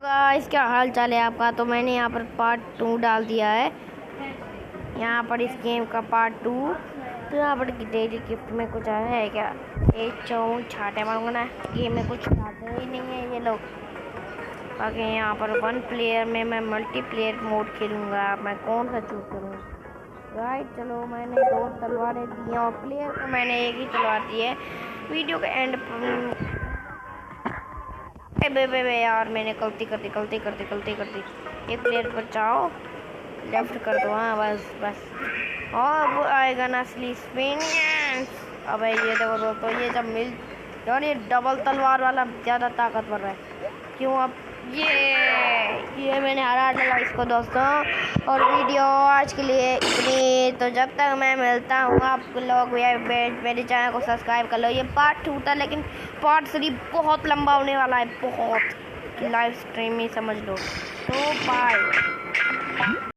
Guys क्या हाल चाल है आपका। तो मैंने यहाँ पर पार्ट 2 डाल दिया है यहाँ पर इस गेम का पार्ट 2। तो यहाँ पर डेली गिफ्ट में कुछ आया है क्या? एक चौं छाटे मारूंगा ना, गेम में कुछ आते ही नहीं है ये लोग। बाकी यहाँ पर 1 प्लेयर में मैं मल्टीप्लेयर मोड खेलूँगा। मैं कौन सा चूज करूँ? राइट, चलो मैंने 2 तलवारें दी हैं और प्लेयर को मैंने एक ही तलवार दी है। वीडियो के एंड बे यार, मैंने गलती कर दी। एक प्लेयर पर जाओ, लेफ्ट कर दो। हाँ बस और वो आएगा ना असली स्पिन। अबे ये देखो दोस्तों, ये जब मिल यार ये डबल तलवार वाला ज़्यादा ताकतवर है। क्यों? अब ये मैंने हरा डाला इसको दोस्तों। और वीडियो आज के लिए इतनी। तो जब तक मैं मिलता हूँ आप लोग मेरे चैनल को सब्सक्राइब कर लो। ये पार्ट 2 था, लेकिन पार्ट 3 बहुत लंबा होने वाला है, बहुत लाइव स्ट्रीम में समझ लो। तो बाय।